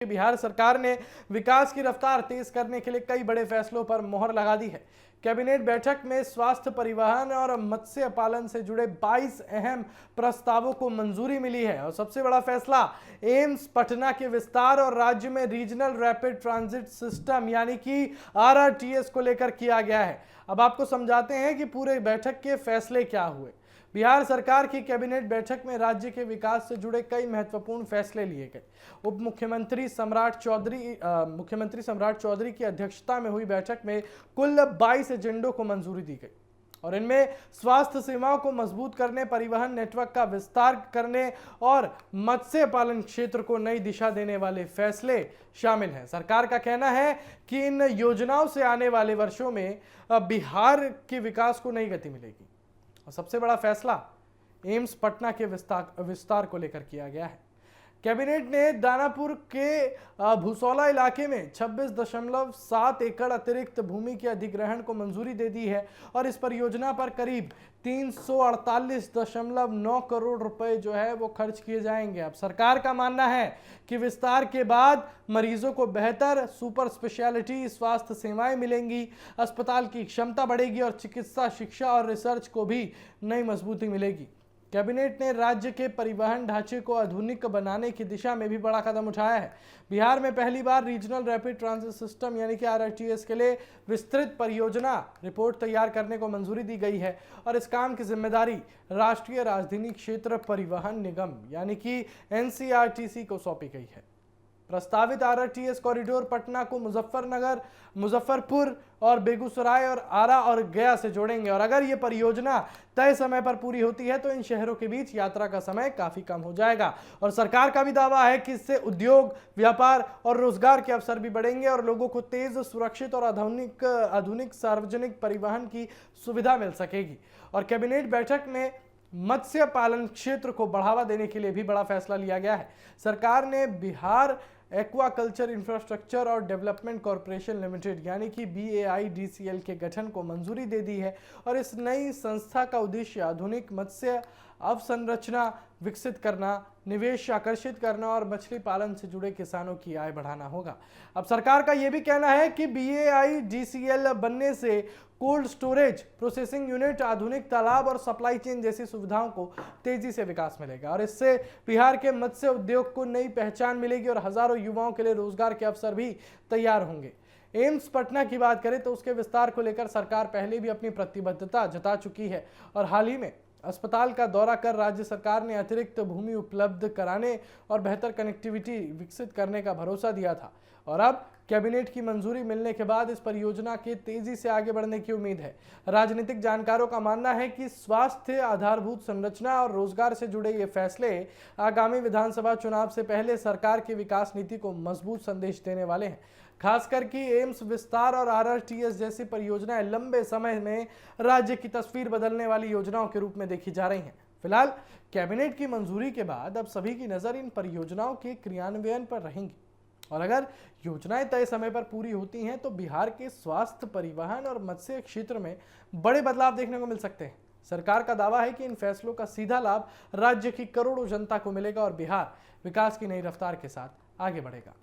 बिहार सरकार ने विकास की रफ्तार तेज करने के लिए कई बड़े फैसलों पर मोहर लगा दी है। कैबिनेट बैठक में स्वास्थ्य, परिवहन और मत्स्य पालन से जुड़े 22 अहम प्रस्तावों को मंजूरी मिली है और सबसे बड़ा फैसला एम्स पटना के विस्तार और राज्य में रीजनल रैपिड ट्रांजिट सिस्टम यानी कि आरआरटीएस को लेकर किया गया है। अब आपको समझाते हैं कि पूरे बैठक के फैसले क्या हुए। बिहार सरकार की कैबिनेट बैठक में राज्य के विकास से जुड़े कई महत्वपूर्ण फैसले लिए गए। मुख्यमंत्री सम्राट चौधरी की अध्यक्षता में हुई बैठक में कुल 22 एजेंडों को मंजूरी दी गई और इनमें स्वास्थ्य सेवाओं को मजबूत करने, परिवहन नेटवर्क का विस्तार करने और मत्स्य पालन क्षेत्र को नई दिशा देने वाले फैसले शामिल हैं। सरकार का कहना है कि इन योजनाओं से आने वाले वर्षों में बिहार के विकास को नई गति मिलेगी। और सबसे बड़ा फैसला एम्स पटना के विस्तार को लेकर किया गया है। कैबिनेट ने दानापुर के भूसौला इलाके में 26.7 एकड़ अतिरिक्त भूमि के अधिग्रहण को मंजूरी दे दी है और इस परियोजना पर करीब 348.9 करोड़ रुपए जो है वो खर्च किए जाएंगे। अब सरकार का मानना है कि विस्तार के बाद मरीजों को बेहतर सुपर स्पेशलिटी स्वास्थ्य सेवाएं मिलेंगी, अस्पताल की क्षमता बढ़ेगी और चिकित्सा, शिक्षा और रिसर्च को भी नई मजबूती मिलेगी। कैबिनेट ने राज्य के परिवहन ढांचे को आधुनिक बनाने की दिशा में भी बड़ा कदम उठाया है। बिहार में पहली बार रीजनल रैपिड ट्रांजिट सिस्टम यानी कि आरआरटीएस के लिए विस्तृत परियोजना रिपोर्ट तैयार करने को मंजूरी दी गई है और इस काम की जिम्मेदारी राष्ट्रीय राजधानी क्षेत्र परिवहन निगम यानी कि एनसीआरटीसी को सौंपी गई है। प्रस्तावित आरआरटीएस कॉरिडोर पटना को मुजफ्फरनगर, मुजफ्फरपुर और बेगूसराय और आरा और गया से जोड़ेंगे और अगर ये परियोजना तय समय पर पूरी होती है तो इन शहरों के बीच यात्रा का समय काफी कम हो जाएगा और सरकार का भी दावा है कि इससे उद्योग, व्यापार और रोजगार के अवसर भी बढ़ेंगे और लोगों को तेज, सुरक्षित और आधुनिक सार्वजनिक परिवहन की सुविधा मिल सकेगी। और कैबिनेट बैठक में मत्स्य पालन क्षेत्र को बढ़ावा देने के लिए भी बड़ा फैसला लिया गया है। सरकार ने बिहार एक्वाकल्चर इंफ्रास्ट्रक्चर और डेवलपमेंट कॉरपोरेशन लिमिटेड यानी कि BAIDCL के गठन को मंजूरी दे दी है और इस नई संस्था का उद्देश्य आधुनिक मत्स्य अवसंरचना विकसित करना, निवेश आकर्षित करना और मछली पालन से जुड़े किसानों की आय बढ़ाना होगा। अब सरकार का यह भी कहना है कि BAIDCL बनने से कोल्ड स्टोरेज, प्रोसेसिंग यूनिट, आधुनिक तालाब और सप्लाई चेन जैसी सुविधाओं को तेजी से विकास मिलेगा और इससे बिहार के मत्स्य उद्योग को नई पहचान मिलेगी और हजारों युवाओं के लिए रोजगार के अवसर भी तैयार होंगे। एम्स पटना की बात करें तो उसके विस्तार को लेकर सरकार पहले भी अपनी प्रतिबद्धता जता चुकी है और हाल ही में अस्पताल का दौरा कर राज्य सरकार ने अतिरिक्त भूमि उपलब्ध कराने और बेहतर कनेक्टिविटी विकसित करने का भरोसा दिया था और अब कैबिनेट की मंजूरी मिलने के बाद इस परियोजना के तेजी से आगे बढ़ने की उम्मीद है। राजनीतिक जानकारों का मानना है कि स्वास्थ्य, आधारभूत संरचना और रोजगार से जुड़े ये फैसले आगामी विधानसभा चुनाव से पहले सरकार की विकास नीति को मजबूत संदेश देने वाले हैं। खासकर कि एम्स विस्तार और आरआरटीएस जैसी परियोजनाएं लंबे समय में राज्य की तस्वीर बदलने वाली योजनाओं के रूप में देखी जा रही हैं। फिलहाल कैबिनेट की मंजूरी के बाद अब सभी की नजर इन परियोजनाओं के क्रियान्वयन पर रहेंगी और अगर योजनाएं तय समय पर पूरी होती हैं तो बिहार के स्वास्थ्य, परिवहन और मत्स्य क्षेत्र में बड़े बदलाव देखने को मिल सकते हैं। सरकार का दावा है कि इन फैसलों का सीधा लाभ राज्य की करोड़ों जनता को मिलेगा और बिहार विकास की नई रफ्तार के साथ आगे बढ़ेगा।